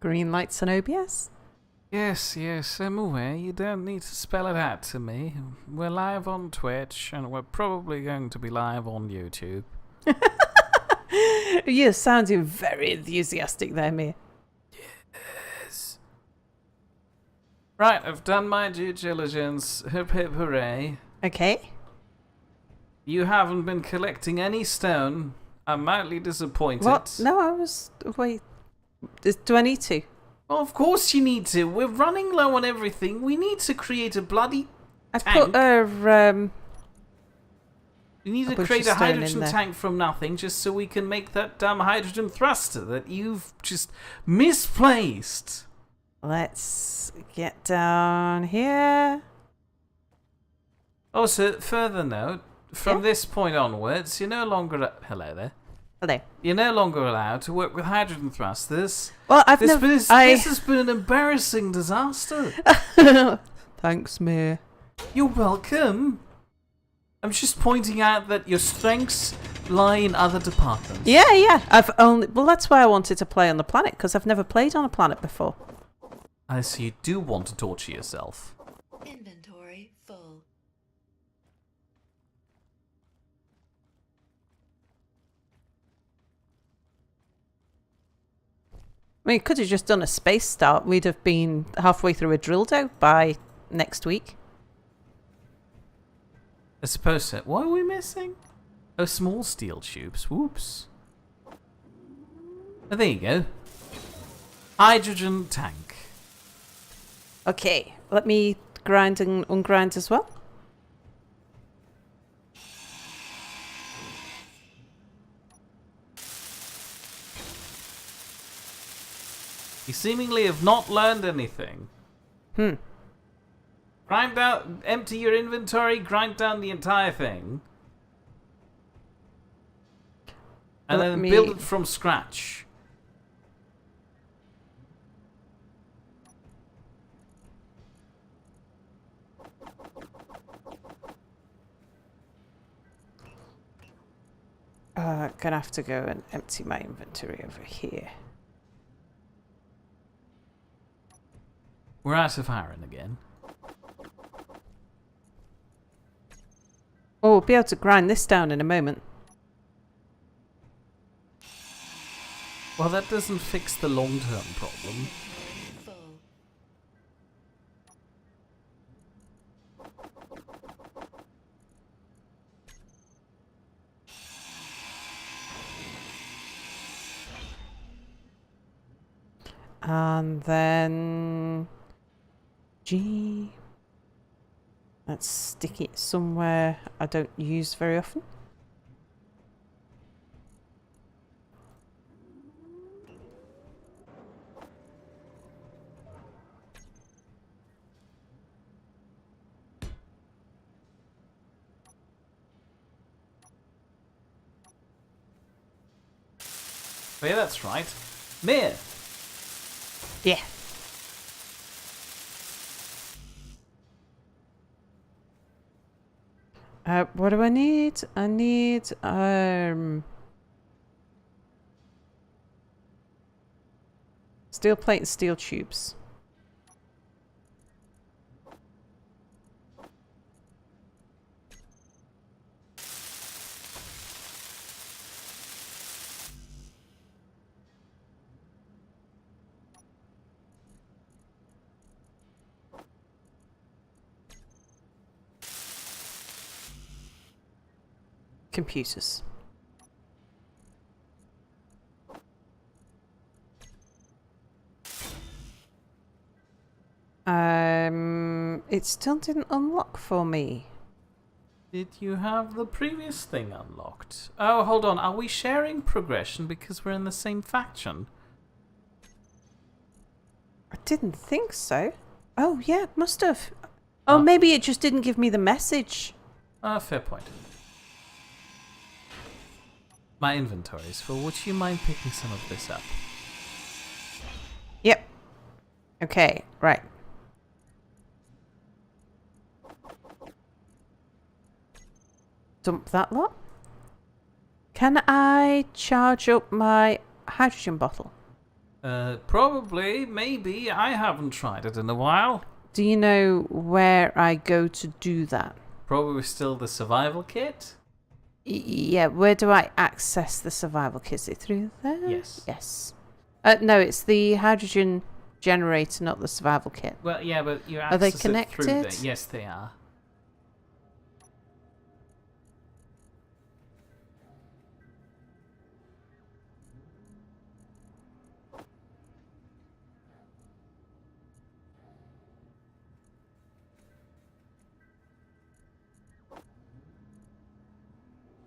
Green lights and OBS? Yes, I'm aware. You don't need to spell it out to me. We're live on Twitch, and we're probably going to be live on YouTube. You're sounding very enthusiastic there, Mia. Yes. Right, I've done my due diligence. Hip hip hooray. Okay. You haven't been collecting any stone. I'm mildly disappointed. What? No, I was... Wait. Do I need to? Well, of course you need to. We're running low on everything. We need to create a bloody I've tank. put a... We need to bunch create of a stone in hydrogen there. tank from nothing just so we can make that damn hydrogen thruster that you've just misplaced. Let's get down here. Also, further note, from this point onwards, you're no longer... Hello there. Hello. You're no longer allowed to work with hydrogen thrusters. Well, I've This never... this has been an embarrassing disaster. Thanks, Mia. You're welcome. I'm just pointing out that your strengths lie in other departments. Yeah. I've only... Well, that's why I wanted to play on the planet, because I've never played on a planet before. I see you do want to torture yourself. Inventory full. I mean, could have just done a space start. We'd have been halfway through a drill dough by next week. I suppose so. What are we missing? Oh, small steel tubes. Whoops. Oh, there you go. Hydrogen tank. Okay, let me grind and ungrind as well. You seemingly have not learned anything. Grind out, empty your inventory, grind down the entire thing. And then build it from scratch. Gonna have to go and empty my inventory over here. We're out of iron again. Oh, we'll be able to grind this down in a moment. Well, that doesn't fix the long-term problem. Full. And then... G... Let's stick it somewhere I don't use very often. Oh, yeah, that's right. Mir! Yeah. What do I need? I need, steel plate and steel tubes. Computers. It still didn't unlock for me. Did you have the previous thing unlocked? Oh, hold on. Are we sharing progression because we're in the same faction? I didn't think so. Oh, yeah, must have. Oh, maybe it just didn't give me the message. Fair point. My inventory is full. Would you mind picking some of this up? Yep. Okay, right. Dump that lot. Can I charge up my hydrogen bottle? Probably, maybe. I haven't tried it in a while. Do you know where I go to do that? Probably still the survival kit? Yeah, where do I access the survival kit? Is it through there? Yes. Yes. No, it's the hydrogen generator, not the survival kit. Well, yeah, but you Are they access it through there. connected? Yes, they are.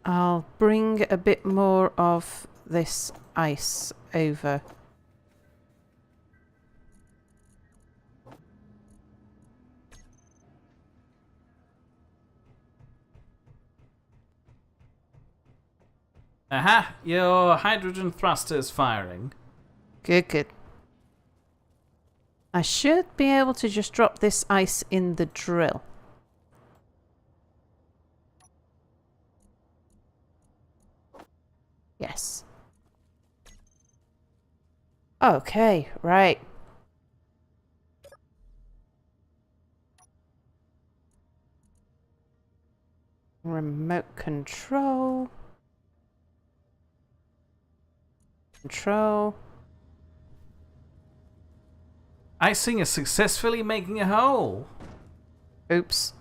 I'll bring a bit more of this ice over. Aha! Your hydrogen thruster is firing. Good, good. I should be able to just drop this ice in the drill. Yes. Okay, right. Remote control. Control. Icing is successfully making a hole. Oops.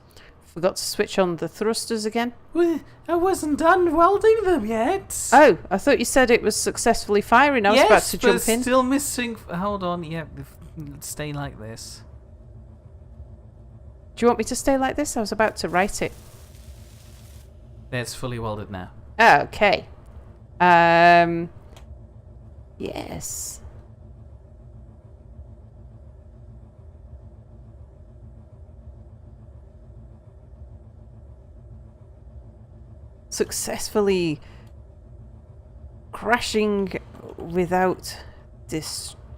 Forgot to switch on the thrusters again. Well, I wasn't done welding them yet. Oh, I thought you said it was successfully firing. I was about to jump in. Still missing. Hold on. Yeah, stay like this. Do you want me to stay like this? I was about to write it. It's fully welded now. Okay. Yes. Successfully crashing without destruction.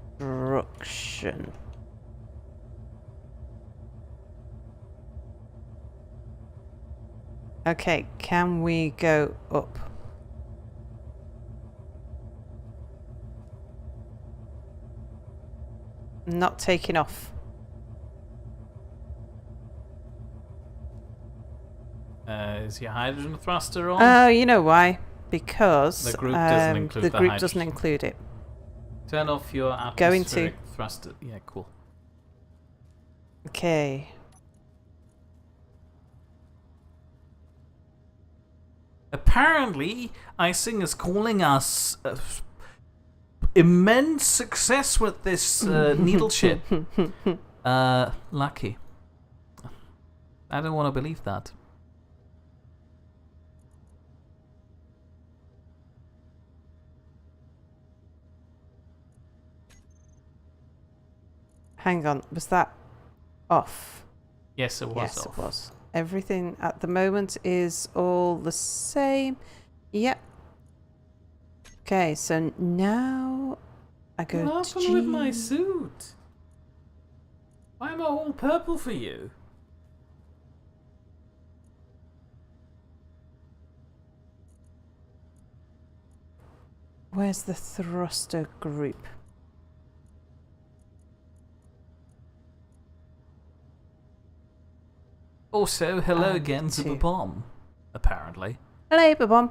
Okay, can we go up? Not taking off. Is your hydrogen thruster on? Oh, you know why? Because The group doesn't include the group doesn't hydrogen. include it. Turn off your Going atmospheric thruster. Yeah, cool. Okay. Apparently, Icing is calling us immense success with this needle ship. Lucky. I don't want to believe that. Hang on, was that off? Yes, it was Yes, off. it was. Everything at the moment is all the same. Yep. Okay, so now I go What to happened with my G. suit? Why am I all purple for you? Where's the thruster group? Also, hello And again to the two. bomb, apparently. Hello, Babom.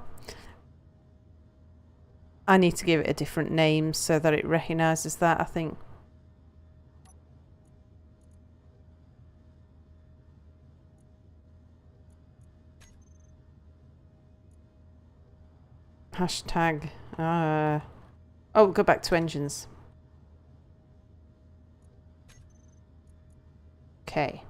I need to give it a different name so that it recognises that, I think. Hashtag. Oh, go back to engines. Okay.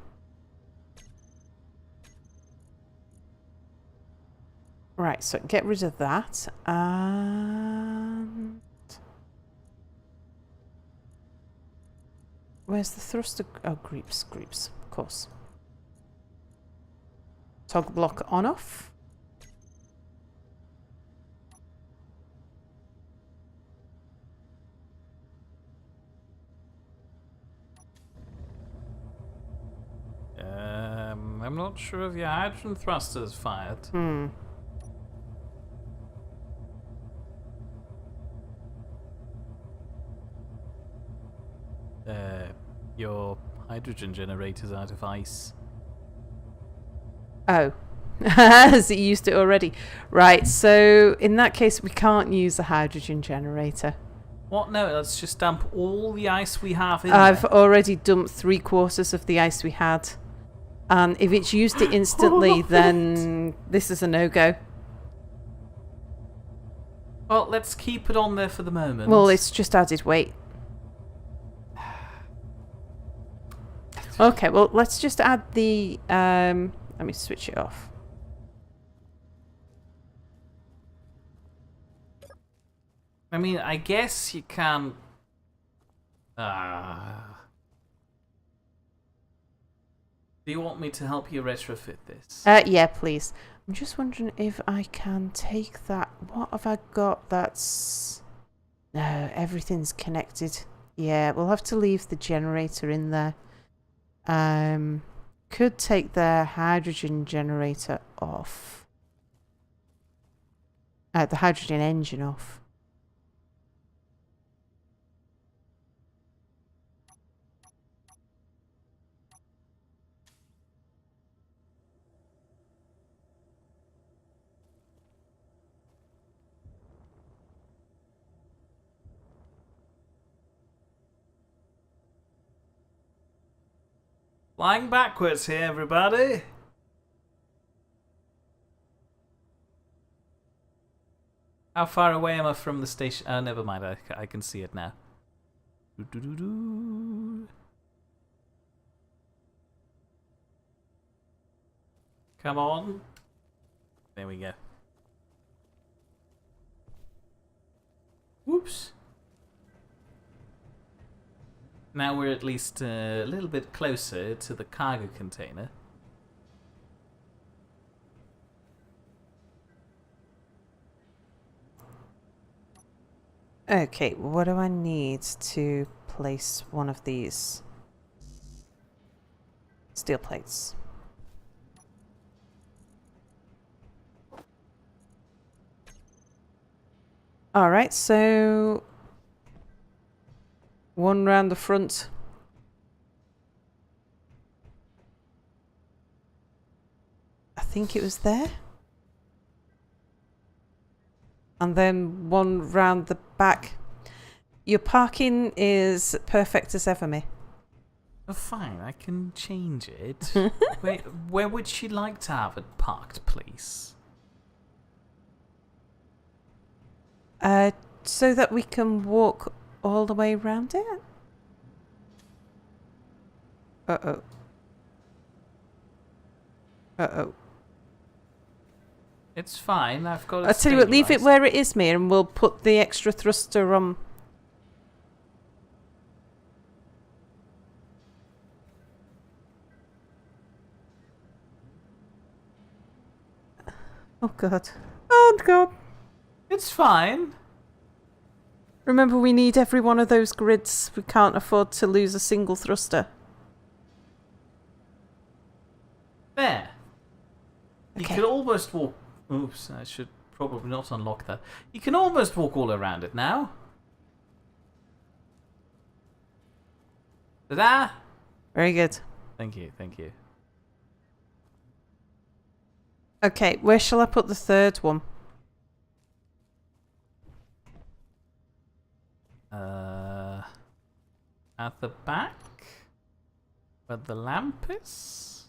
Right, so get rid of that. And where's the thruster? Oh, groups, of course. Toggle block on off. I'm not sure if your hydrogen thruster is fired. your hydrogen generator's out of ice. Oh. Has it used it already? Right, so in that case we can't use the hydrogen generator. What? No, let's just dump all the ice we have in I've there. already dumped 3/4 of the ice we had. And if it's used it instantly, then this is a no-go. Well, let's keep it on there for the moment. Well, it's just added weight. Okay, well, let's just add the... let me switch it off. I mean, I guess you can... Do you want me to help you retrofit this? Yeah, please. I'm just wondering if I can take that. What have I got that's... No, everything's connected. Yeah, we'll have to leave the generator in there. Could take the hydrogen generator off. The hydrogen engine off. Flying backwards here, everybody. How far away am I from the station? Oh, never mind. I can see it now. Come on. There we go. Whoops. Now we're at least a little bit closer to the cargo container. Okay, what do I need to place one of these steel plates? Alright, so one round the front. I think it was there. And then one round the back. Your parking is perfect as ever, me. Oh, fine, I can change it. Wait, where would she like to have it parked, please? So that we can walk all the way around it? Uh-oh. Uh-oh. It's fine, I've got it I'll tell you what, leave it stabilised. where it is, me, and we'll put the extra thruster on. Oh, God. Oh, God. It's fine. Remember, we need every one of those grids. We can't afford to lose a single thruster. There. You Okay. can almost walk... Oops, I should probably not unlock that. You can almost walk all around it now. Ta-da! Very good. Thank you, thank you. Okay, where shall I put the third one? At the back? Where the lamp is?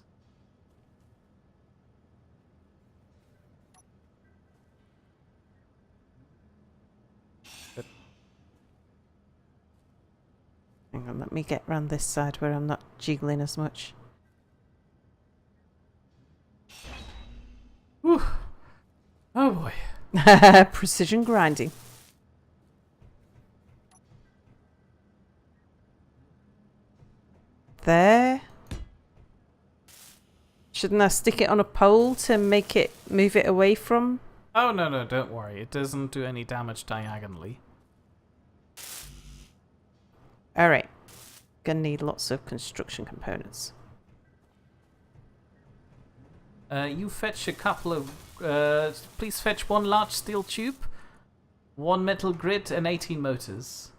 Hang on, let me get round this side where I'm not jiggling as much. Whew. Oh boy. Precision grinding. There. Shouldn't I stick it on a pole to make it move it away from? Oh, no, no, don't worry. It doesn't do any damage diagonally. Alright. Gonna need lots of construction components. You fetch a couple of... please fetch one large steel tube, one metal grid, and 18 motors.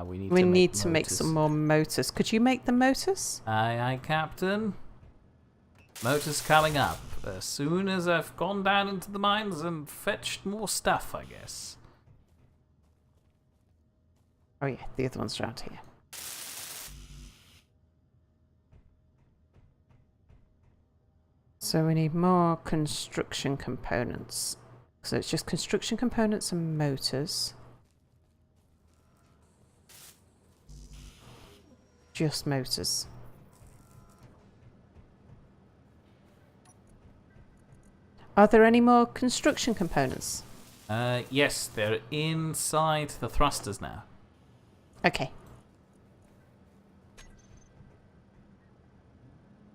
We need We to need make to make some more motors. Could you make the motors? Aye, aye, Captain. Motors coming up. As soon as I've gone down into the mines and fetched more stuff, I guess. Oh yeah, the other one's around here. So we need more construction components. So it's just construction components and motors. Just motors. Are there any more construction components? Yes, they're inside the thrusters now. Okay.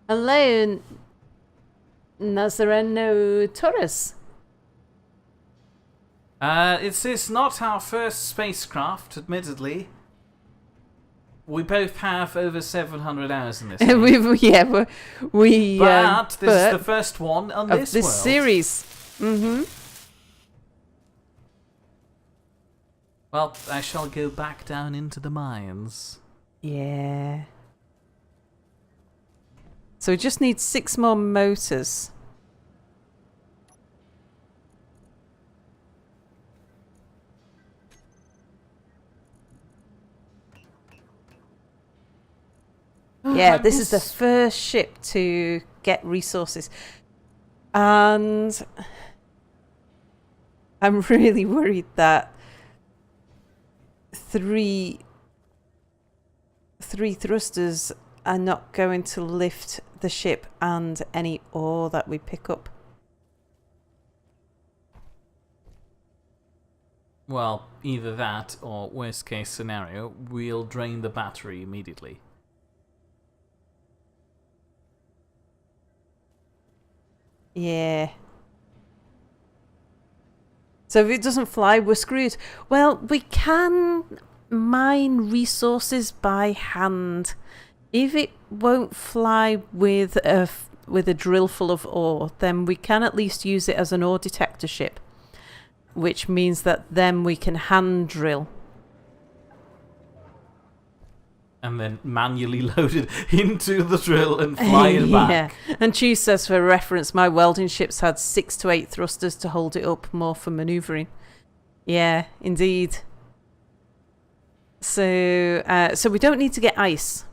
Hello, Nazareno Torres. It's not our first spacecraft, admittedly. We both have over 700 hours in this game. But this is the first one on of this world. series. Mm-hmm. Well, I shall go back down into the mines. Yeah. So we just need 6 more motors. Yeah, this is the first ship to get resources. And I'm really worried that three thrusters are not going to lift the ship and any ore that we pick up. Well, either that or, worst case scenario, we'll drain the battery immediately. Yeah. So if it doesn't fly, we're screwed. Well, we can mine resources by hand. If it won't fly with a drill full of ore, then we can at least use it as an ore detector ship, which means that then we can hand drill. And then manually load it into the drill and fly it back. Yeah. And Cheese says, for reference, my welding ships had 6 to 8 thrusters to hold it up, more for manoeuvring. Yeah, indeed. So we don't need to get ice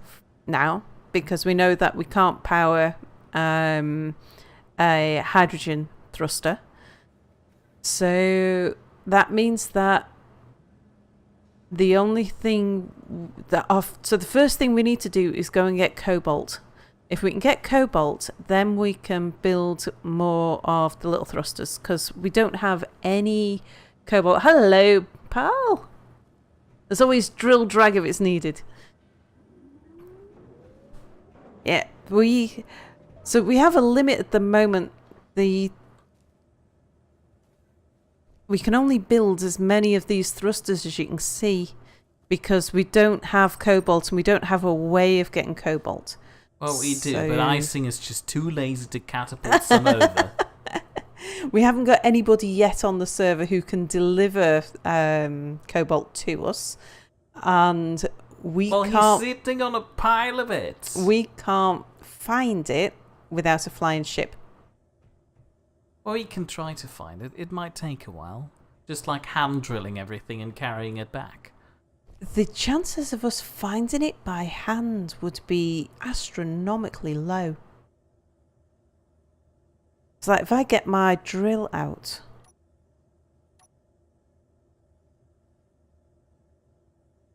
now, because we know that we can't power a hydrogen thruster. So that means that the only thing so the first thing we need to do is go and get cobalt. If we can get cobalt, then we can build more of the little thrusters, because we don't have any cobalt. Hello, pal. There's always drill drag if it's needed. Yeah, so we have a limit at the moment. We can only build as many of these thrusters as you can see, because we don't have cobalt and we don't have a way of getting cobalt. Well, we do, but Icing is just too lazy to catapult some over. We haven't got anybody yet on the server who can deliver cobalt to us, and we can't. Well, he's sitting on a pile of it. We can't find it without a flying ship. Or you can try to find it. It might take a while. Just like hand drilling everything and carrying it back. The chances of us finding it by hand would be astronomically low. It's like if I get my drill out.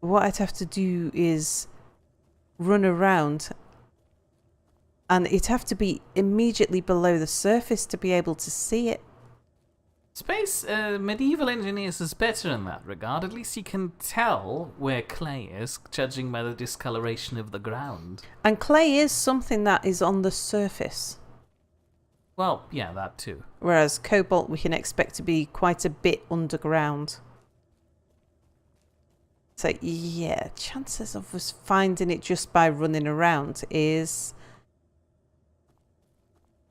What I'd have to do is run around, and it'd have to be immediately below the surface to be able to see it. Space medieval engineers is better in that regard. At least you can tell where clay is, judging by the discoloration of the ground. And clay is something that is on the surface. Well, yeah, that too. Whereas cobalt we can expect to be quite a bit underground. So yeah, chances of us finding it just by running around is,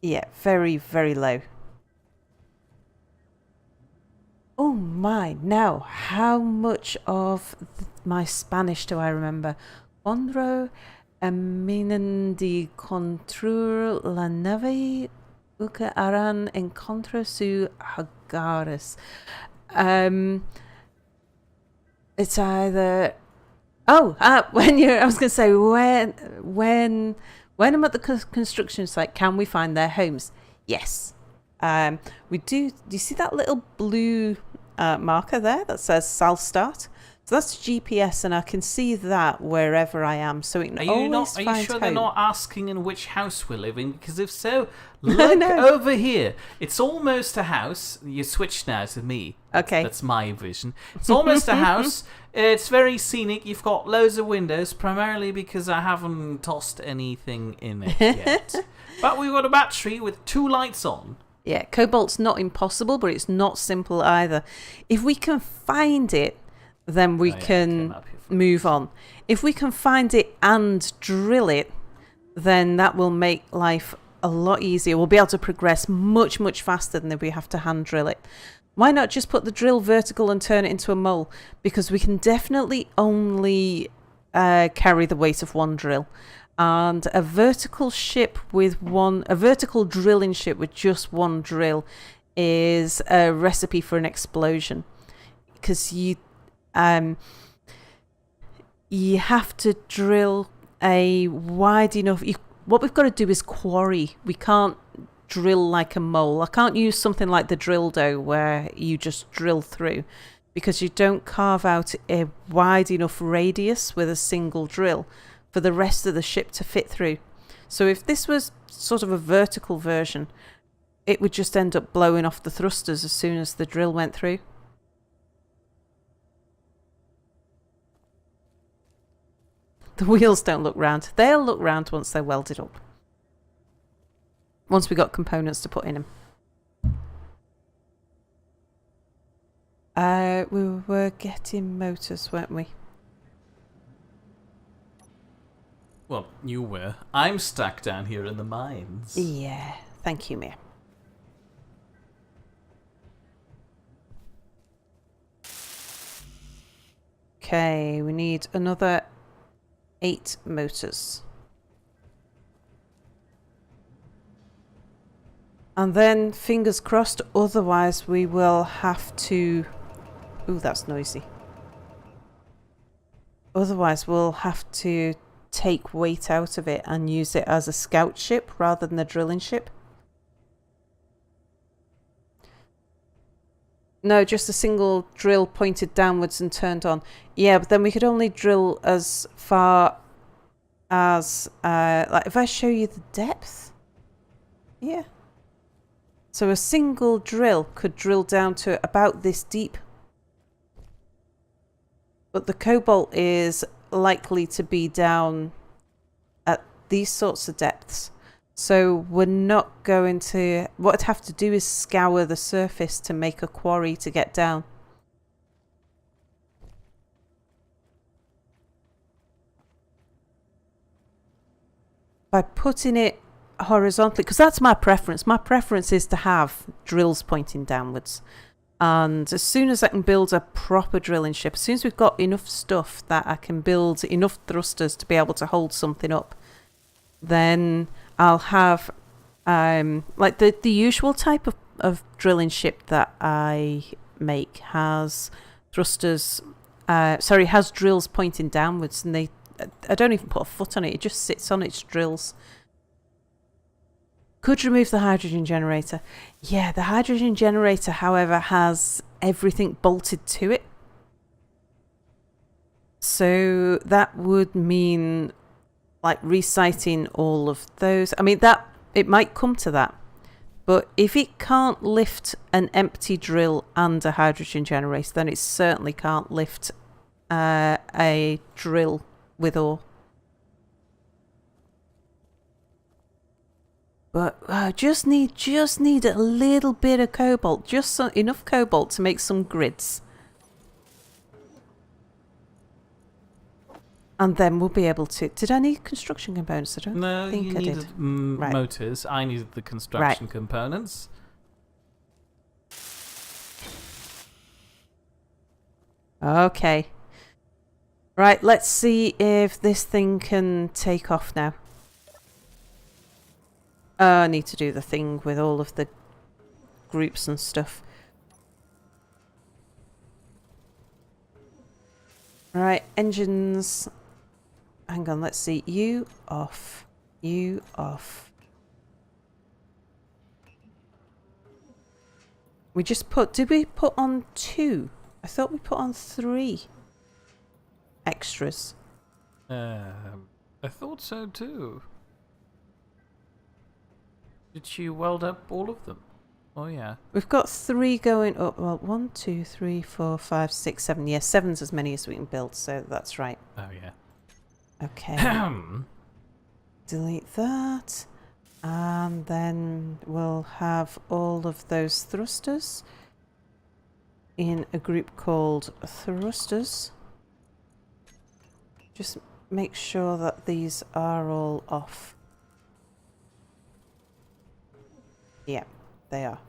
yeah, very, very low. Oh my, now, how much of my Spanish do I remember? Honro eminenti contra la nave que harán encontrar su hogares. It's either... when you're... I was going to say, when I'm at the construction site, can we find their homes? Yes. We do. Do you see that little blue marker there that says Sal Start? So that's GPS, and I can see that wherever I am. So it can always find Are you sure they're home. not asking in which house we're living? Because if so, look over here. It's almost a house. You switched now to me. Okay. That's my vision. It's almost a house. It's very scenic. You've got loads of windows, primarily because I haven't tossed anything in it yet. But we've got a battery with 2 lights on. Yeah, cobalt's not impossible, but it's not simple either. If we can find it, then we can move on. If we can find it and drill it, then that will make life a lot easier. We'll be able to progress much, much faster than if we have to hand drill it. Why not just put the drill vertical and turn it into a mole? Because we can definitely only carry the weight of 1 drill. And a vertical drilling ship with just 1 drill is a recipe for an explosion. Because you have to drill a wide enough... what we've got to do is quarry. We can't drill like a mole. I can't use something like the dildo where you just drill through, because you don't carve out a wide enough radius with a single drill for the rest of the ship to fit through. So if this was sort of a vertical version, it would just end up blowing off the thrusters as soon as the drill went through. The wheels don't look round. They'll look round once they're welded up. Once we got components to put in them. We were getting motors, weren't we? Well, you were. I'm stuck down here in the mines. Yeah, thank you, Mia. Okay, we need another 8 motors. And then, fingers crossed, otherwise we will have to... Ooh, that's noisy. Otherwise we'll have to take weight out of it and use it as a scout ship rather than a drilling ship. No, just a single drill pointed downwards and turned on. Yeah, but then we could only drill as far as... like, if I show you the depth... Yeah. So a single drill could drill down to about this deep. But the cobalt is likely to be down at these sorts of depths. So we're not going to... What I'd have to do is scour the surface to make a quarry to get down. By putting it horizontally, because that's my preference. My preference is to have drills pointing downwards. And as soon as I can build a proper drilling ship, as soon as we've got enough stuff that I can build enough thrusters to be able to hold something up, then I'll have like the usual type of drilling ship that I make has thrusters, has drills pointing downwards, and I don't even put a foot on it, it just sits on its drills. Could remove the hydrogen generator. Yeah, the hydrogen generator, however, has everything bolted to it. So that would mean like reciting all of those. I mean, that it might come to that. But if it can't lift an empty drill and a hydrogen generator, then it certainly can't lift a drill with ore. But just need a little bit of cobalt, just enough cobalt to make some grids. And then we'll be able to... Did I need construction components? I don't think I did. No, you needed motors. I needed the construction components. Okay. Right, let's see if this thing can take off now. I need to do the thing with all of the groups and stuff. Right, engines. Hang on, let's see. You off. You off. We just put... Did we put on 2? I thought we put on 3 extras. I thought so too. Did you weld up all of them? Oh yeah. We've got 3 going up. Well, 1, 2, 3, 4, 5, 6, 7. Yeah, 7's as many as we can build, so that's right. Oh yeah. Okay. Delete that. And then we'll have all of those thrusters in a group called thrusters. Just make sure that these are all off. Yeah, they are.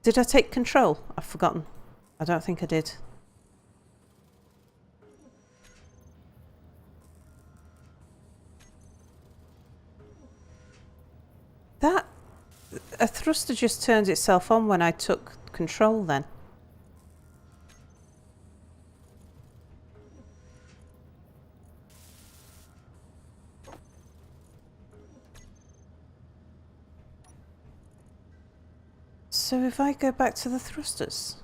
Did I take control? I've forgotten. I don't think I did. That... A thruster just turned itself on when I took control then. So if I go back to the thrusters,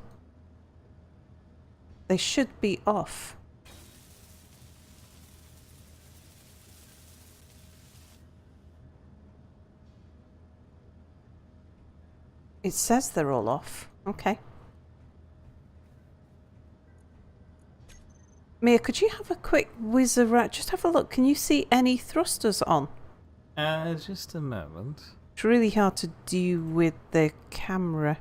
they should be off. It says they're all off. Okay. Mia, could you have a quick whiz around? Just have a look. Can you see any thrusters on? Just a moment. It's really hard to do with the camera.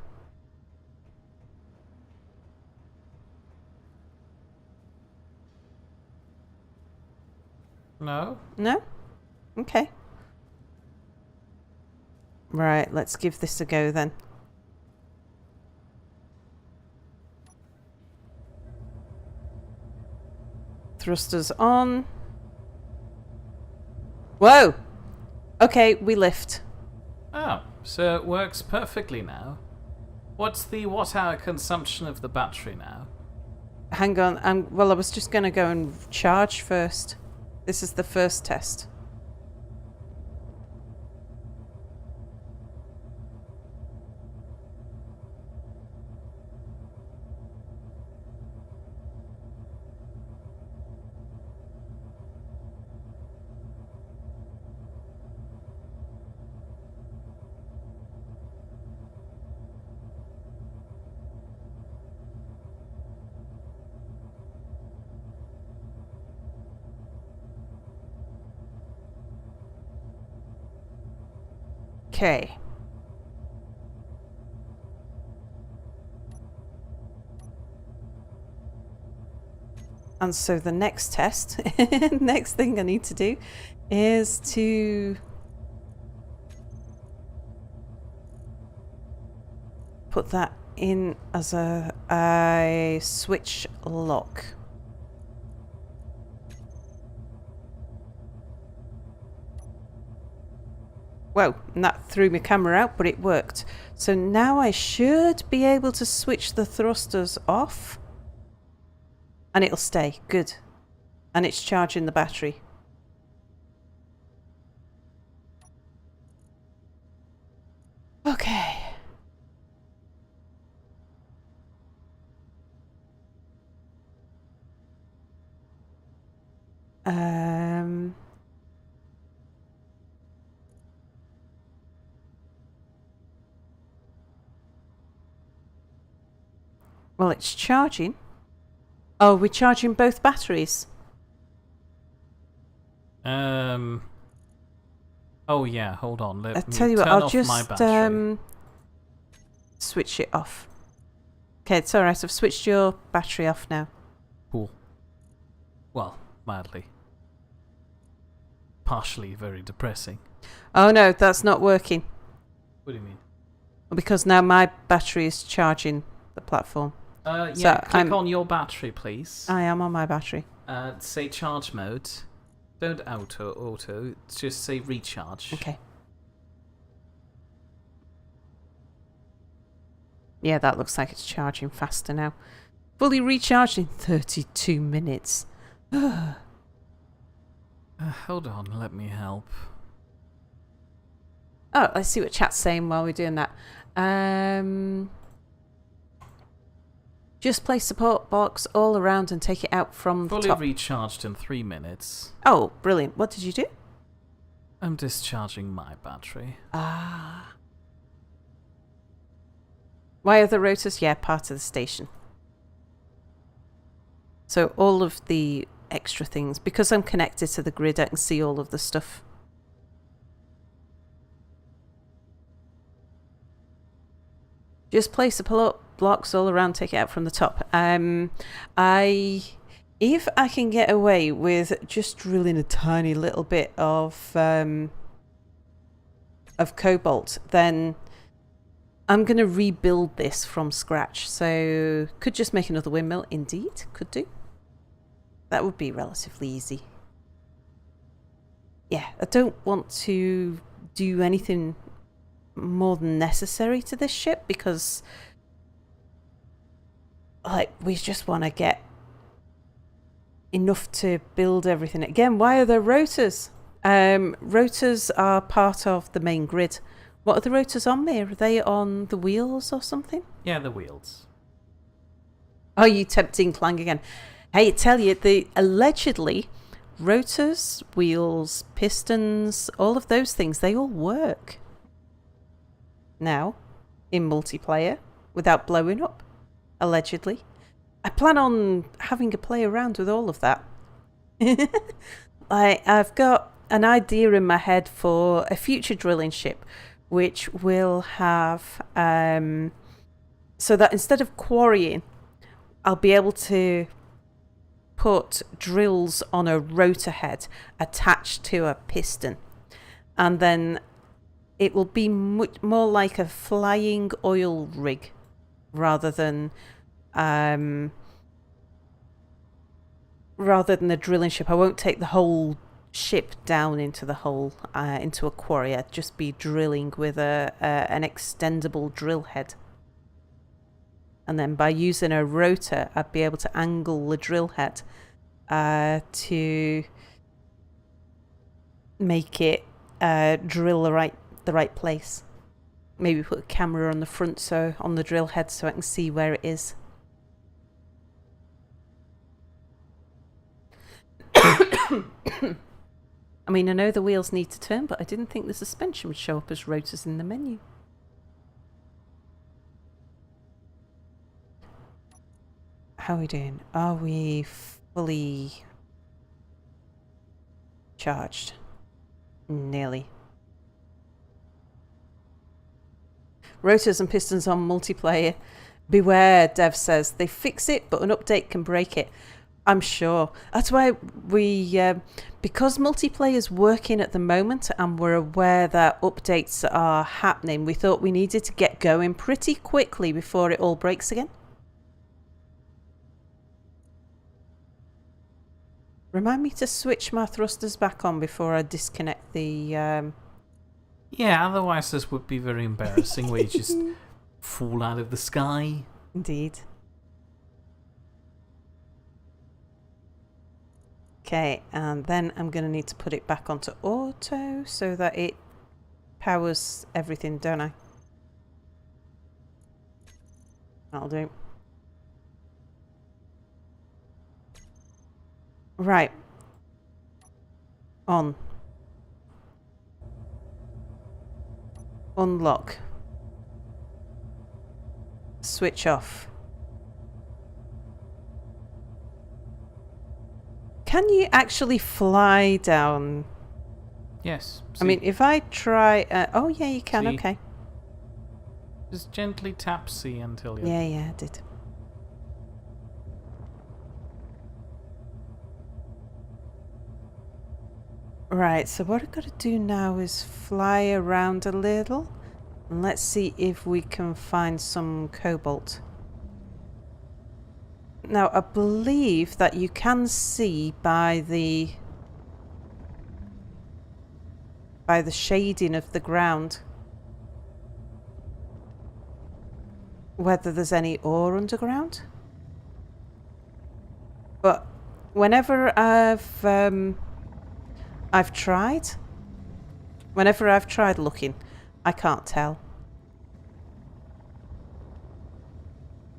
No? No? Okay. Right, let's give this a go then. Thrusters on. Whoa! Okay, we lift. Oh, so it works perfectly now. What's the watt-hour consumption of the battery now? Hang on, well, I was just going to go and charge first. This is the first test. Okay. And so the next test, next thing I need to do is to put that in as a switch lock. Whoa, and that threw my camera out, but it worked. So now I should be able to switch the thrusters off. And it'll stay. Good. And it's charging the battery. Okay. Well, it's charging. Oh, we're charging both batteries. Oh yeah, hold on. Let I me tell you what, turn I'll off just my battery. switch it off. Okay, it's alright. I've switched your battery off now. Cool. Well, mildly. Partially very depressing. Oh no, that's not working. What do you mean? Because now my battery is charging the platform. Yeah, So click on your battery, please. I am on my battery. Say charge mode. Don't auto. Just say recharge. Okay. Yeah, that looks like it's charging faster now. Fully recharged in 32 minutes. Hold on, let me help. Oh, let's see what chat's saying while we're doing that. Just place support box all around and take it out from the Fully top. recharged in 3 minutes. Oh, brilliant. What did you do? I'm discharging my battery. Ah. Why are the rotors? Yeah, part of the station. So all of the extra things. Because I'm connected to the grid, I can see all of the stuff. Just place the blocks all around, take it out from the top. If I can get away with just drilling a tiny little bit of cobalt, then I'm going to rebuild this from scratch. So could just make another windmill. Indeed, could do. That would be relatively easy. Yeah, I don't want to do anything more than necessary to this ship because like we just want to get enough to build everything. Again, why are there rotors? Rotors are part of the main grid. What are the rotors on there? Are they on the wheels or something? Yeah, the wheels. Oh, you tempting Clang again. Hey, I tell you, allegedly rotors, wheels, pistons, all of those things, they all work now in multiplayer without blowing up, allegedly. I plan on having a play around with all of that. I've got an idea in my head for a future drilling ship which will have so that instead of quarrying, I'll be able to put drills on a rotor head attached to a piston, and then it will be much more like a flying oil rig rather than a drilling ship. I won't take the whole ship down into the hole, into a quarry. I'd just be drilling with an extendable drill head. And then by using a rotor, I'd be able to angle the drill head to make it drill the right place. Maybe put a camera on the front, so on the drill head, so I can see where it is. I mean, I know the wheels need to turn, but I didn't think the suspension would show up as rotors in the menu. How are we doing? Are we fully charged? Nearly. Rotors and pistons on multiplayer. Beware, Dev says. They fix it, but an update can break it. I'm sure. That's why we, because multiplayer is working at the moment and we're aware that updates are happening, we thought we needed to get going pretty quickly before it all breaks again. Remind me to switch my thrusters back on before I disconnect the... Yeah, otherwise this would be very embarrassing where you just fall out of the sky. Indeed. Okay, and then I'm going to need to put it back onto auto so that it powers everything, don't I? That'll do. Right. On. Unlock. Switch off. Can you actually fly down? Yes. I mean, if I try... oh, yeah, you can. See? Okay. Just gently tap C until you... Yeah, I did. Right, so what I've got to do now is fly around a little. And let's see if we can find some cobalt. Now, I believe that you can see by the shading of the ground whether there's any ore underground. But whenever I've tried looking, I can't tell.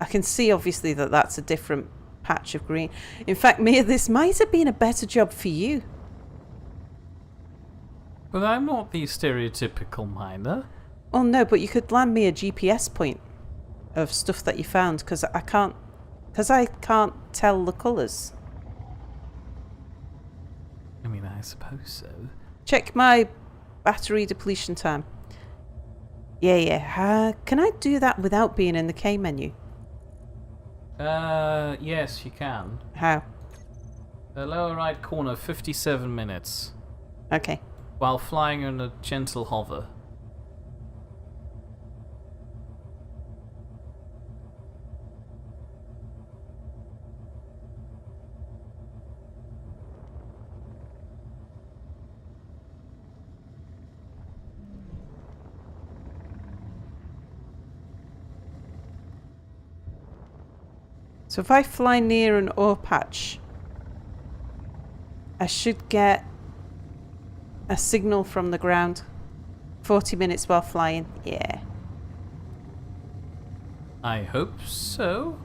I can see obviously that that's a different patch of green. In fact, Mia, this might have been a better job for you. But I'm not the stereotypical miner. Oh no, but you could land me a GPS point of stuff that you found, because I can't tell the colours. I mean, I suppose so. Check my battery depletion time. Yeah. Can I do that without being in the K menu? Yes, you can. How? The lower right corner, 57 minutes. Okay. While flying on a gentle hover. So if I fly near an ore patch, I should get a signal from the ground. 40 minutes while flying. Yeah. I hope so.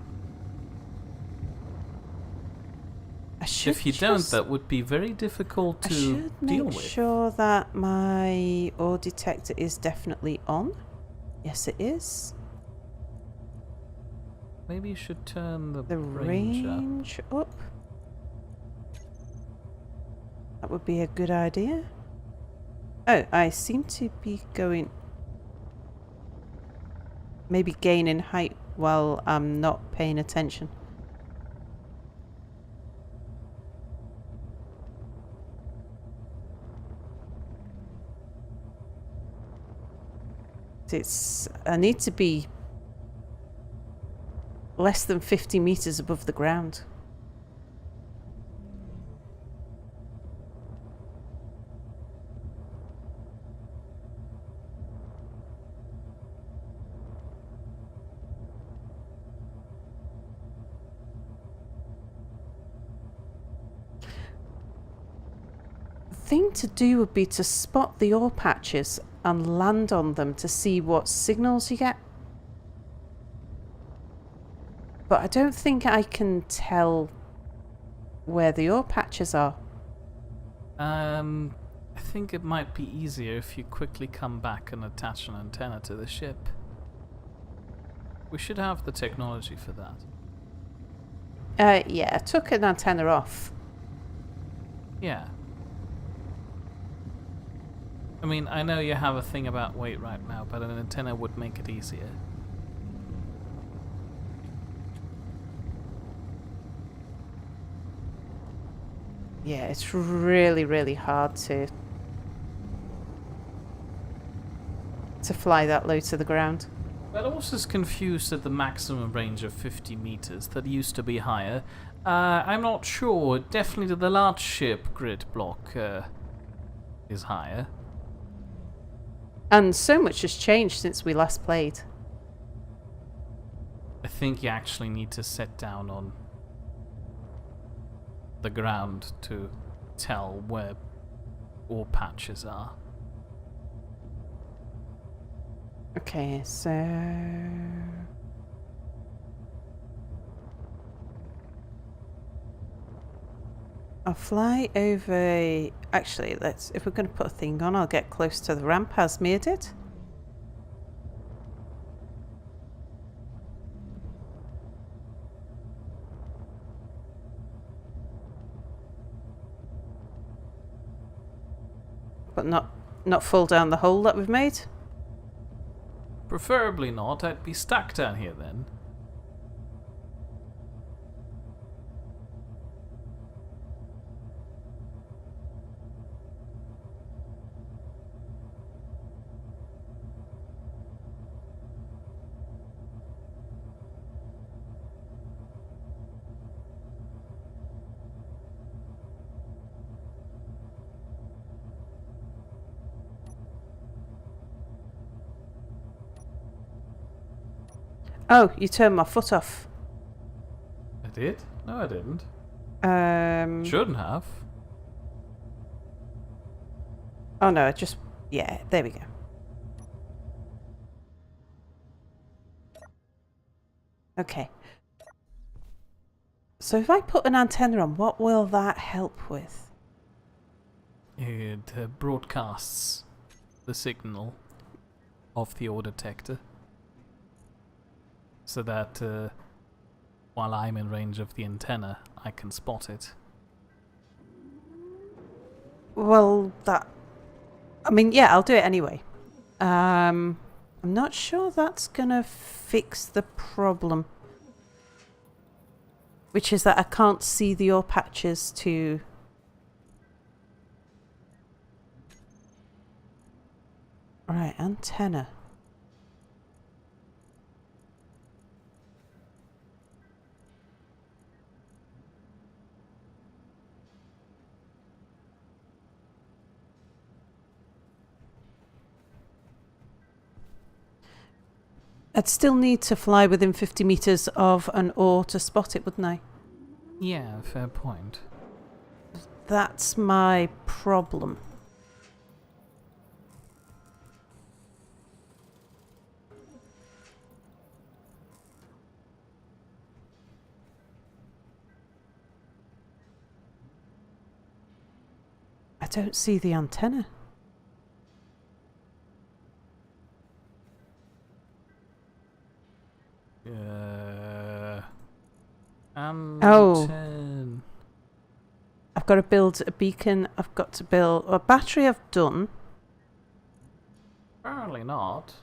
I should If you don't, that would be very difficult to deal with. Make sure that my ore detector is definitely on. Yes, it is. Maybe you should turn the range up. That would be a good idea. Oh, I seem to be going... maybe gaining height while I'm not paying attention. I need to be less than 50 meters above the ground. The thing to do would be to spot the ore patches and land on them to see what signals you get. But I don't think I can tell where the ore patches are. I think it might be easier if you quickly come back and attach an antenna to the ship. We should have the technology for that. Yeah, I took an antenna off. Yeah. I mean, I know you have a thing about weight right now, but an antenna would make it easier. Yeah, it's really, really hard to fly that low to the ground. Well, I was just confused at the maximum range of 50 meters. That used to be higher. I'm not sure. Definitely the large ship grid block is higher. And so much has changed since we last played. I think you actually need to set down on the ground to tell where ore patches are. Okay, so... I'll fly over... Actually, if we're going to put a thing on, I'll get close to the ramp as Mia did. But not fall down the hole that we've made. Preferably not. I'd be stuck down here then. Oh, you turned my foot off. I did? No, I didn't. Shouldn't have. Oh no, it just... Yeah, there we go. Okay. So if I put an antenna on, what will that help with? It broadcasts the signal of the ore detector. So that while I'm in range of the antenna, I can spot it. Well, that... I mean, yeah, I'll do it anyway. I'm not sure that's gonna fix the problem. Which is that I can't see the ore patches to... Right, antenna. I'd still need to fly within 50 metres of an ore to spot it, wouldn't I? Yeah, fair point. That's my problem. I don't see the antenna. Antenna. I've got to build a beacon. I've got to build a battery. I've done. Apparently not.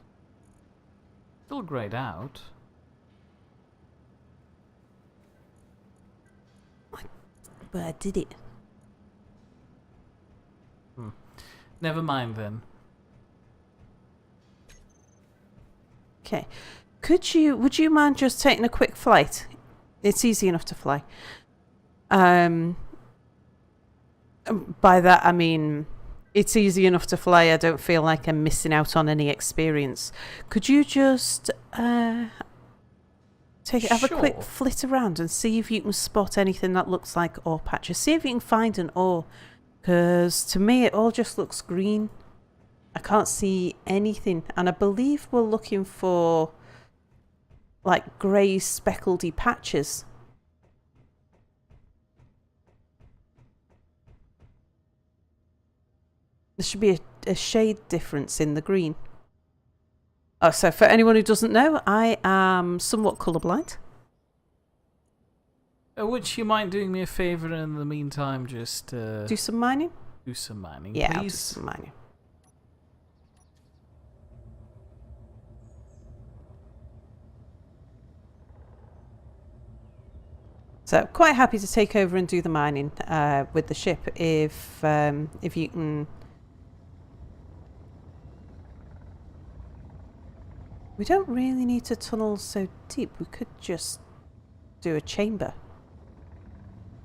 Still grayed out. But I did it. Never mind then. Okay. Would you mind just taking a quick flight? It's easy enough to fly. By that I mean it's easy enough to fly. I don't feel like I'm missing out on any experience. Could you just have a quick Sure. flit around and see if you can spot anything that looks like ore patches? See if you can find an ore. Because to me it all just looks green. I can't see anything. And I believe we're looking for like grey speckledy patches. There should be a shade difference in the green. Oh, so for anyone who doesn't know, I am somewhat colourblind. Would you mind doing me a favour and in the meantime just Do some mining? do some mining, Yeah, I'll do please? some mining. So quite happy to take over and do the mining with the ship if you can. We don't really need to tunnel so deep. We could just do a chamber.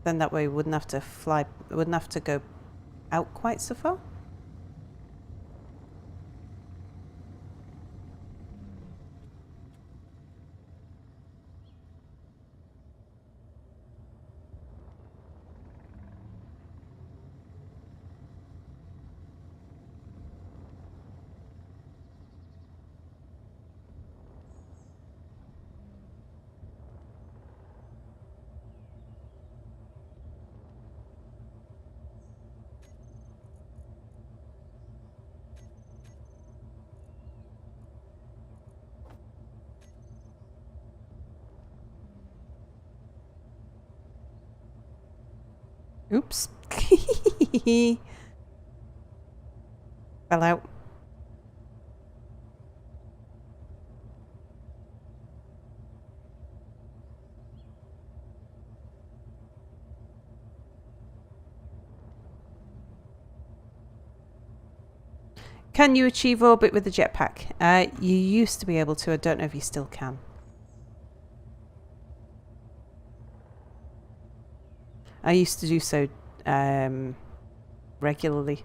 Then that way we wouldn't have to fly. We wouldn't have to go out quite so far. Oops. Fell out. Can you achieve orbit with the jetpack? You used to be able to. I don't know if you still can. I used to do so regularly.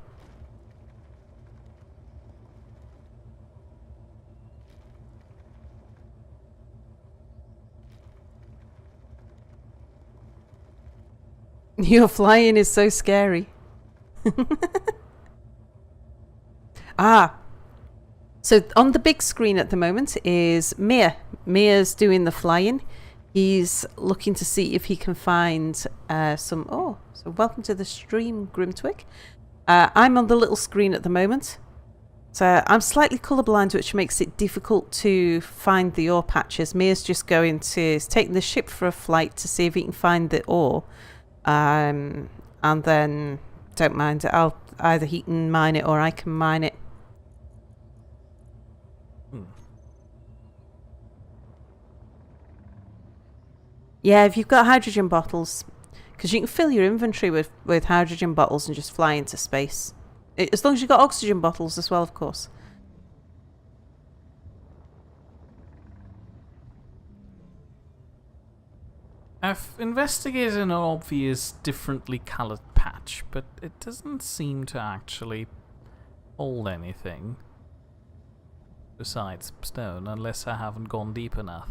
Your flying is so scary. Ah, so on the big screen at the moment is Mia. Mia's doing the flying. He's looking to see if he can find some... Oh, so welcome to the stream, Grimtwig. I'm on the little screen at the moment. So I'm slightly colourblind, which makes it difficult to find the ore patches. Mia's just going to... He's taking the ship for a flight to see if he can find the ore. And then, don't mind it, either he can mine it or I can mine it. Yeah, if you've got hydrogen bottles, because you can fill your inventory with hydrogen bottles and just fly into space. As long as you've got oxygen bottles as well, of course. I've investigated an obvious differently coloured patch, but it doesn't seem to actually hold anything besides stone, unless I haven't gone deep enough.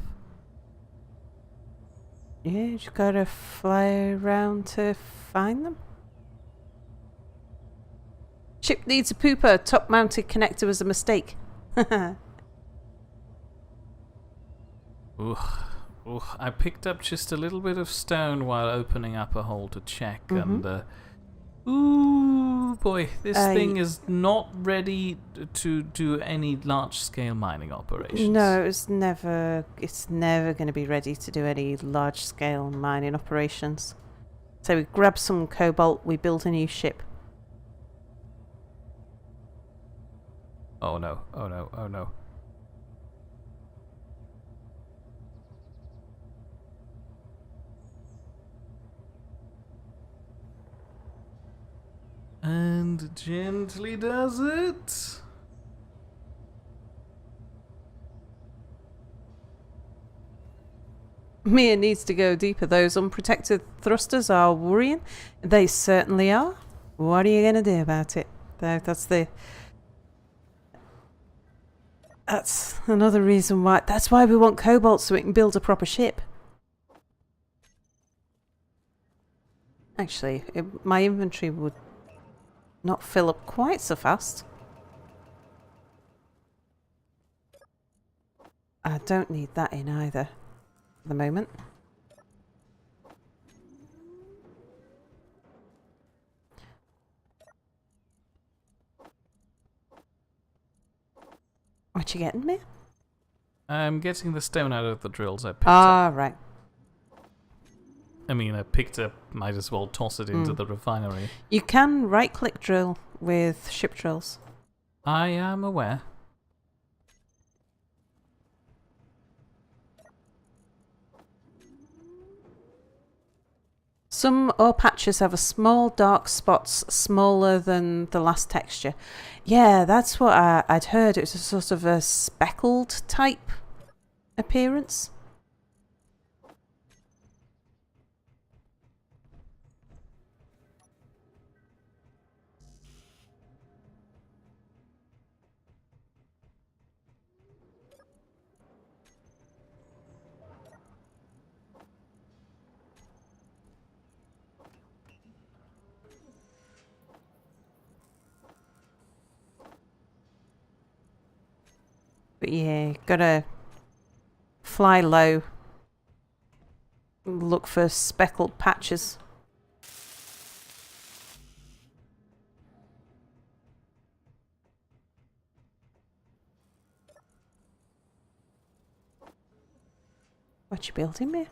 Yeah, you just gotta fly around to find them. Ship needs a pooper. Top-mounted connector was a mistake. Ooh, I picked up just a little bit of stone while opening up a hole to check, and ooh boy, this thing is not ready to do any large-scale mining operations. No, it's never going to be ready to do any large-scale mining operations. So we grab some cobalt, we build a new ship. Oh no, oh no, oh no. And gently does it. Mia needs to go deeper. Those unprotected thrusters are worrying. They certainly are. What are you going to do about it? That's another reason why. That's why we want cobalt, so we can build a proper ship. Actually, my inventory would not fill up quite so fast. I don't need that in either at the moment. What you getting, me? I'm getting the stone out of the drills I picked up. Ah, right. I mean, I picked up, might as well toss it into the refinery. You can right-click drill with ship drills. I am aware. Some ore patches have a small dark spots smaller than the last texture. Yeah, that's what I'd heard. It was a sort of a speckled type appearance. But yeah, gotta fly low. Look for speckled patches. What you building, me?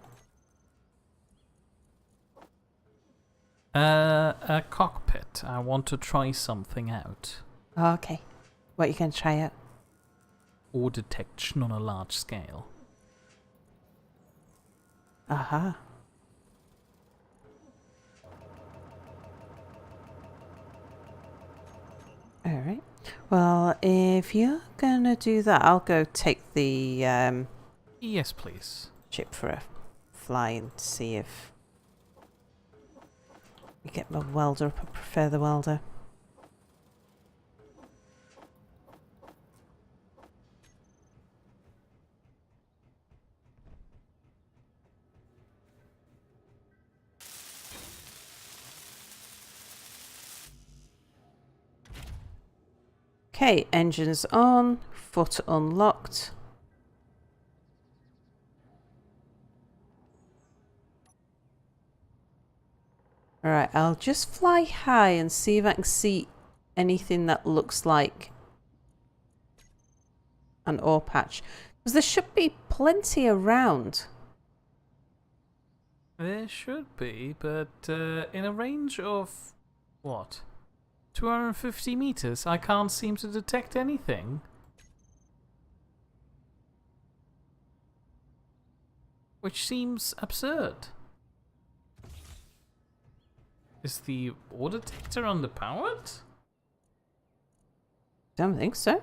A cockpit. I want to try something out. Oh, okay. What you gonna try out? Ore detection on a large scale. Aha. Alright. Well, if you're gonna do that, I'll go take the Yes, please. ship for a fly and see if we get my welder up. I prefer the welder. Okay, engines on, foot unlocked. Alright, I'll just fly high and see if I can see anything that looks like an ore patch. Because there should be plenty around. There should be, but in a range of, what, 250 meters, I can't seem to detect anything. Which seems absurd. Is the ore detector underpowered? Don't think so.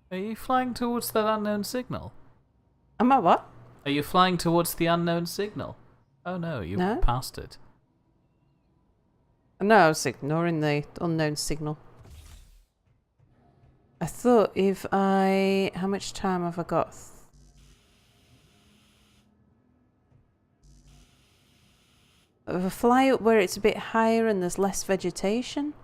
Are you flying towards that unknown signal? Am I what? Are you flying towards the unknown signal? Oh no, you No. passed it. No, I was ignoring the unknown signal. I thought if I... How much time have I got? If I fly up where it's a bit higher and there's less vegetation?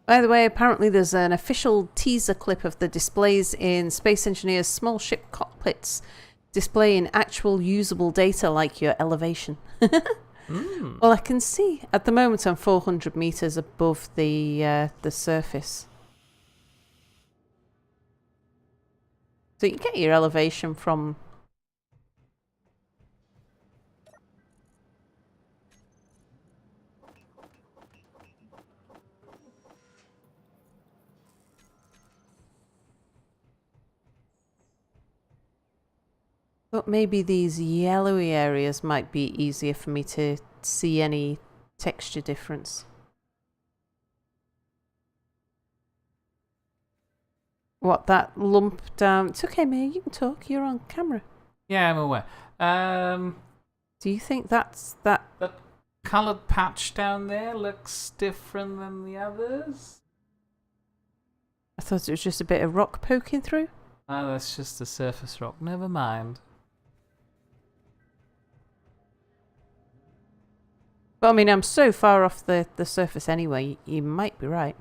By the way, apparently there's an official teaser clip of the displays in Space Engineer's small ship cockpits displaying actual usable data like your elevation. Well, I can see at the moment I'm 400 meters above the surface. So you get your elevation from... Thought maybe these yellowy areas might be easier for me to see any texture difference. What, that lump down... It's okay, Mia, you can talk. You're on camera. Yeah, I'm aware. Do you think that's that... That coloured patch down there looks different than the others. I thought it was just a bit of rock poking through. Oh, that's just the surface rock. Never mind. But I mean, I'm so far off the surface anyway, you might be right.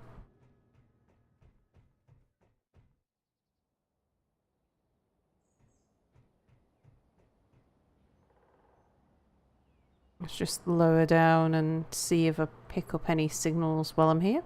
Let's just lower down and see if I pick up any signals while I'm here.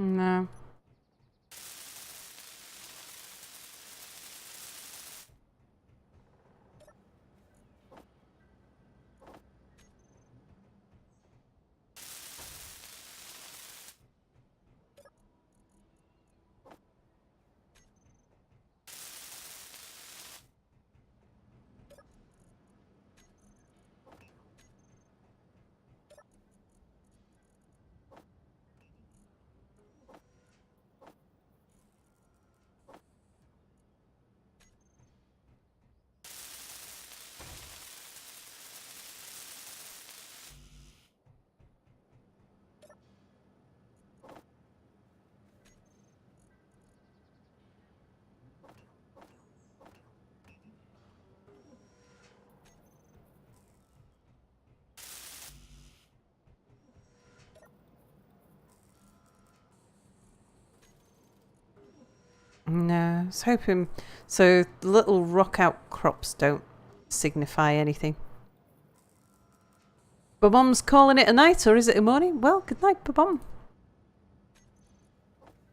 No. No, I was hoping... So the little rock outcrops don't signify anything. Babom's calling it a night, or is it a morning? Well, good night, Babom.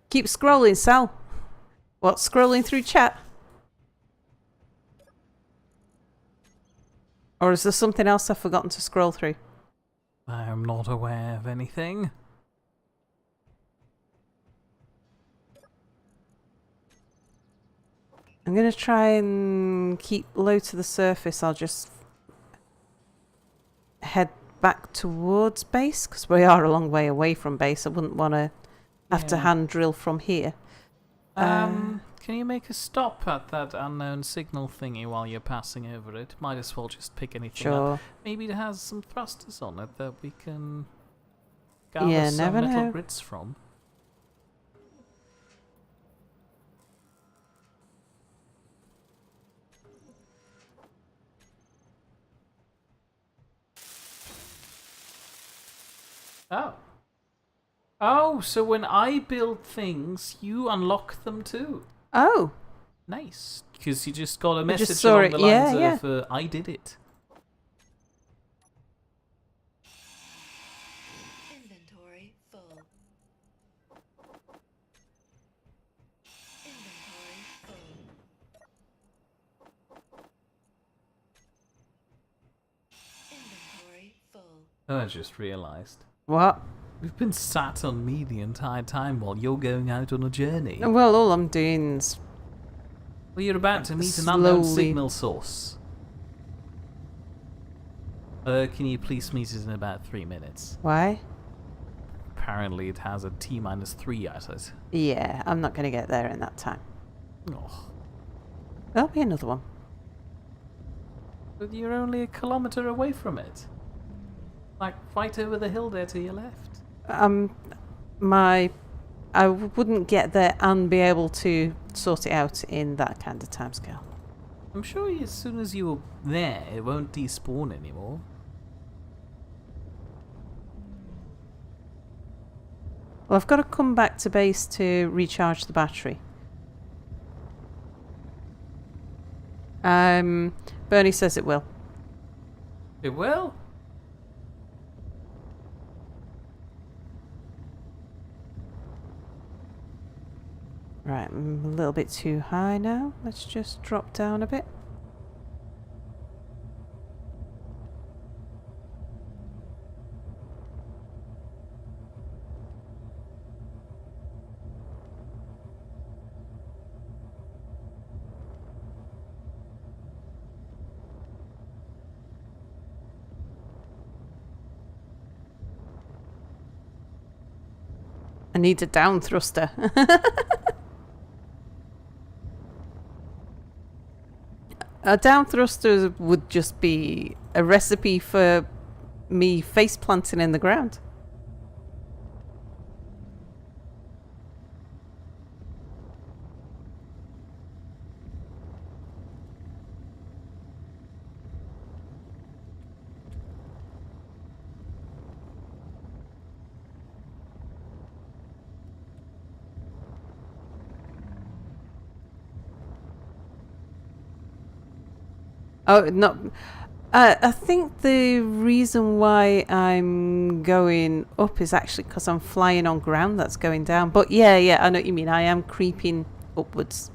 Keep scrolling, Sal. What, scrolling through chat? Or is there something else I've forgotten to scroll through? I am not aware of anything. I'm going to try and keep low to the surface. I'll just head back towards base, because we are a long way away from base. I wouldn't want to have to hand drill from here. Can you make a stop at that unknown signal thingy while you're passing over it? Might as well just pick anything up. Maybe it has some thrusters on it that we can gather some little grids from. Oh. Oh, so when I build things, you unlock them too. Oh. Nice. Because you just got a message along the lines of, I did it. Inventory full. Inventory full. Inventory full. Oh, I just realised. What? We've been sat on me the entire time while you're going out on a journey. Well, all I'm doing is... Well, you're about to meet an unknown signal source. Can you please meet it in about 3 minutes? Why? Apparently it has a T-3 at it. Yeah, I'm not going to get there in that time. Oh. There'll be another one. But you're only a kilometre away from it. Like, right over the hill there to your left. I wouldn't get there and be able to sort it out in that kind of timescale. I'm sure as soon as you're there, it won't despawn anymore. Well, I've got to come back to base to recharge the battery. Bernie says it will. It will? Right, I'm a little bit too high now. Let's just drop down a bit. I need a down thruster. A down thruster would just be a recipe for me face planting in the ground. Oh, no. I think the reason why I'm going up is actually because I'm flying on ground that's going down. But yeah, I know what you mean. I am creeping upwards.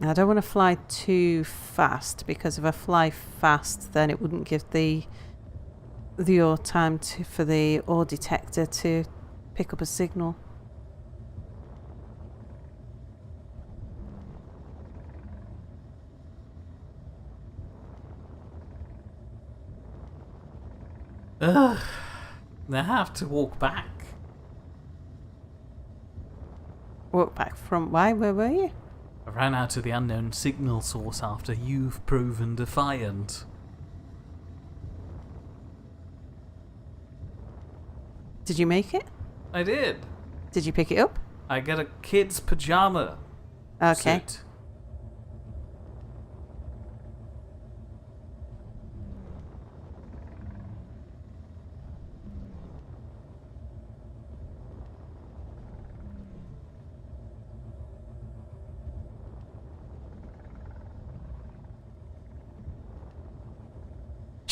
I don't want to fly too fast, because if I fly fast, then it wouldn't give the ore time for the ore detector to pick up a signal. Ugh. I have to walk back. Walk back from why? Where were you? I ran out of the unknown signal source after you've proven defiant. Did you make it? I did. Did you pick it up? I got a kid's pajama Okay. suit.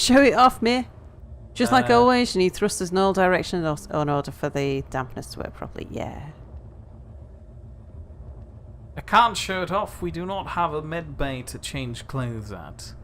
Show it off, Mir. Just like always, you need thrusters in all directions in order for the dampeners to work properly. Yeah. I can't show it off. We do not have a med bay to change clothes at.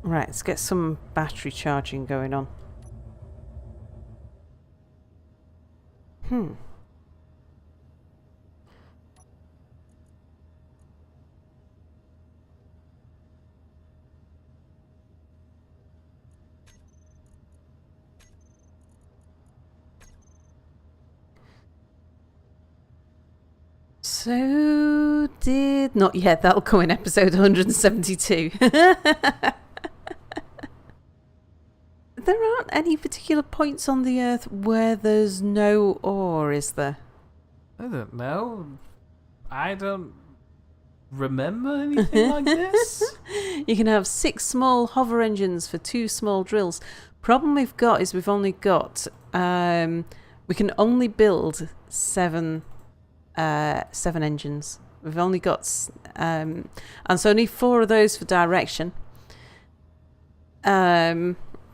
Right, let's get some battery charging going on. So not yet, that'll come in episode 172. There aren't any particular points on the Earth where there's no ore, is there? I don't know. I don't remember anything like this. You can have 6 small hover engines for 2 small drills. Problem we've got is we've only got we can only build 7 engines. We've only got and so need 4 of those for direction.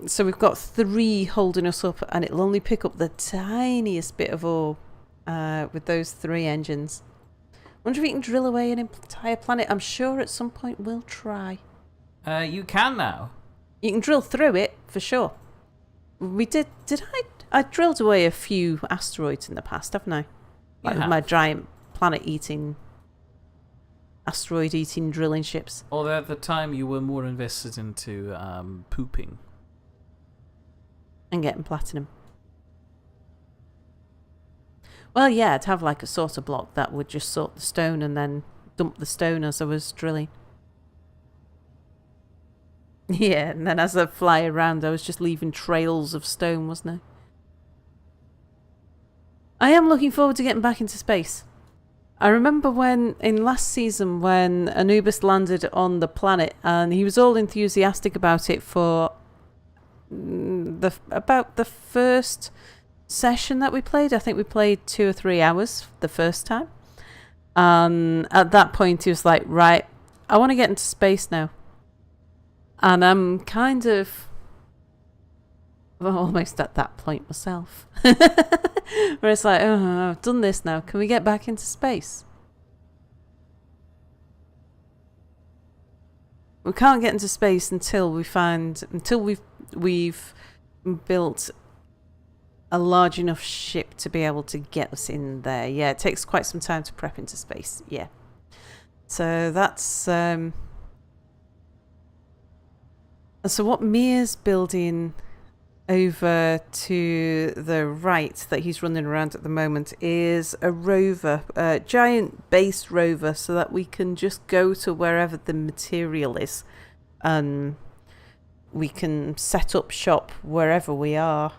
So we've got 3 holding us up, and it'll only pick up the tiniest bit of ore with those 3 engines. Wonder if we can drill away an entire planet. I'm sure at some point we'll try. You can now. You can drill through it for sure. We did I drilled away a few asteroids in the past, haven't I? Like with my giant planet-eating, asteroid-eating drilling ships. Although at the time you were more invested into pooping. And getting platinum. Well, yeah, I'd have like a sorter block that would just sort the stone and then dump the stone as I was drilling. Yeah, and then as I fly around, I was just leaving trails of stone, wasn't I? I am looking forward to getting back into space. I remember when, in last season, when Anubis landed on the planet, and he was all enthusiastic about it for about the first session that we played. I think we played 2 or 3 hours the first time. And at that point, he was like, right, I want to get into space now. And I'm kind of almost at that point myself. Where it's like, oh, I've done this now. Can we get back into space? We can't get into space until we've built a large enough ship to be able to get us in there. Yeah, it takes quite some time to prep into space. Yeah. So that's so what Mir's building over to the right that he's running around at the moment is a rover, a giant base rover, so that we can just go to wherever the material is, and we can set up shop wherever we are.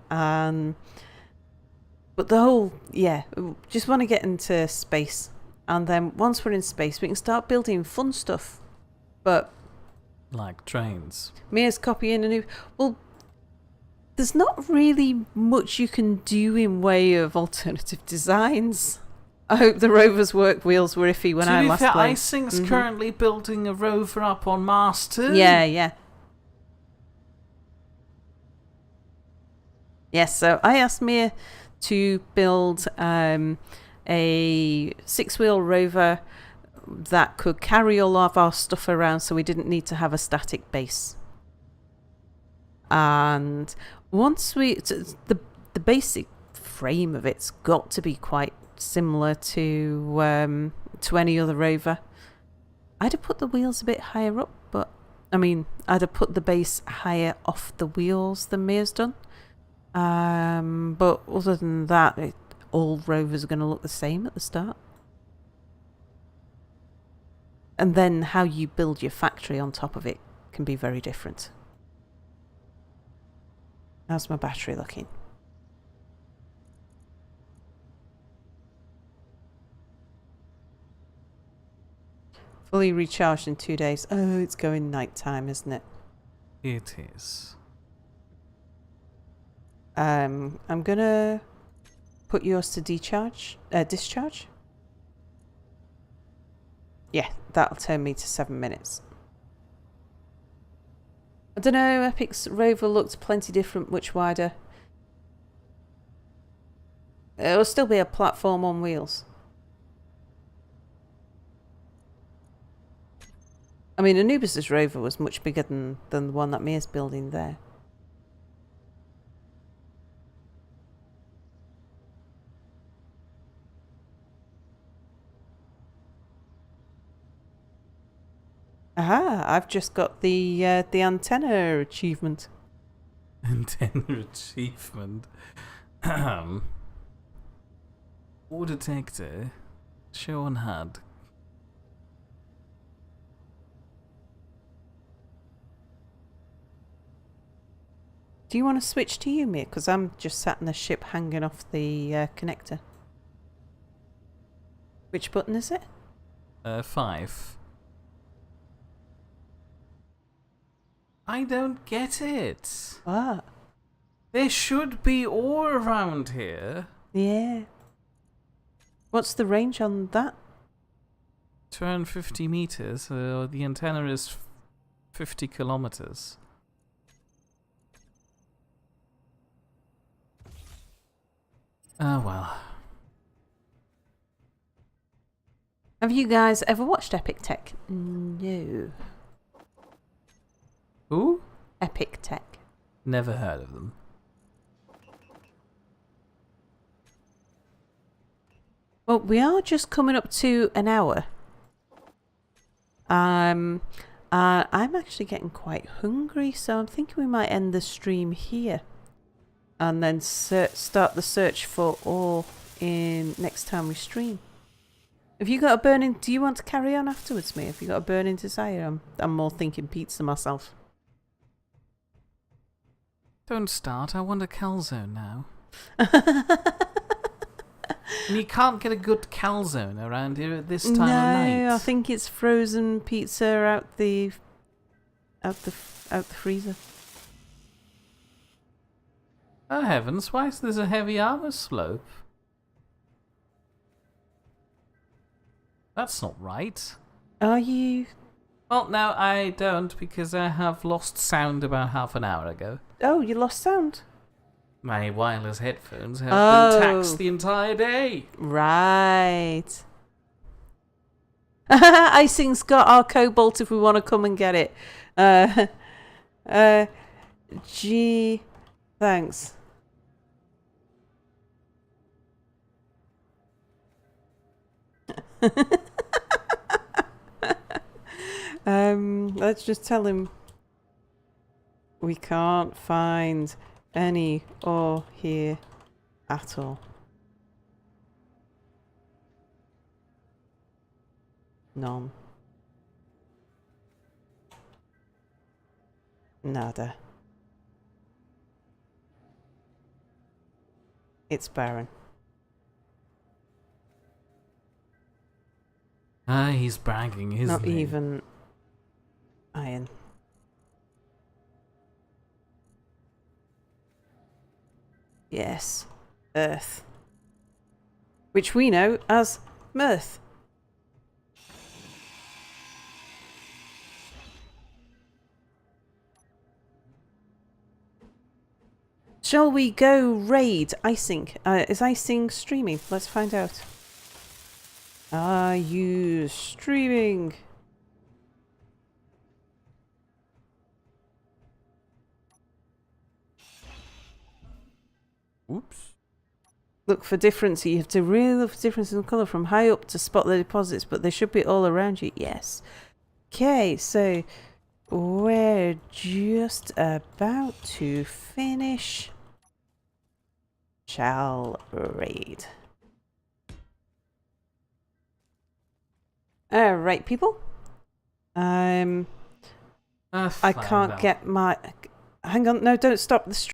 But the whole, just want to get into space, and then once we're in space we can start building fun stuff. But like trains. Mir's copying a new, well, there's not really much you can do in way of alternative designs. I hope the rover's work wheels were iffy when I last played. Icing's currently building a rover up on Mars too. Yeah. Yes, so I asked Mir to build a 6-wheel rover that could carry all of our stuff around, so we didn't need to have a static base. And once the basic frame of it's got to be quite similar to any other rover. I'd have put the wheels a bit higher up, but I mean, I'd have put the base higher off the wheels than Mir's done. But other than that, all rovers are going to look the same at the start. And then how you build your factory on top of it can be very different. How's my battery looking? Fully recharged in 2 days. Oh, it's going nighttime, isn't it? It is. I'm gonna put yours to discharge. Yeah, that'll turn me to 7 minutes. I don't know, Epic's rover looked plenty different, much wider. It'll still be a platform on wheels. I mean, Anubis's rover was much bigger than the one that Mia's building there. Aha! I've just got the antenna achievement. Antenna achievement. Ore detector. Show on HUD. Do you want to switch to you, Mia? Because I'm just sat in a ship hanging off the connector. Which button is it? 5. I don't get it. What? There should be ore around here. Yeah. What's the range on that? 250 meters. The antenna is 50 kilometers. Oh well. Have you guys ever watched Epic Tech? No. Who? Epic Tech. Never heard of them. Well, we are just coming up to an hour. I'm actually getting quite hungry, so I'm thinking we might end the stream here. And then start the search for ore in next time we stream. Have you got a burning... Do you want to carry on afterwards, Mia? Have you got a burning desire? I'm more thinking pizza myself. Don't start. I want a calzone now. And you can't get a good calzone around here at this time of night. No, I think it's frozen pizza out the freezer. Oh heavens, why is there a heavy armor slope? That's not right. Are you... Well, no, I don't, because I have lost sound about half an hour ago. Oh, you lost sound? My wireless headphones have been taxed the entire day. Right. Icing's got our cobalt if we want to come and get it. Gee, thanks. Let's just tell him we can't find any ore here at all. None. Nada. It's barren. Ah, he's bragging, isn't Not he? even iron. Yes, earth. Which we know as mirth. Shall we go raid Icing? Is Icing streaming? Let's find out. Are you streaming? Oops. Look for difference. You have to really look for difference in colour from high up to spot the deposits, but they should be all around you. Yes. Okay, so we're just about to finish. Shall raid. Alright, people. I Fine can't bell. get my. Hang on, no, don't stop the stream.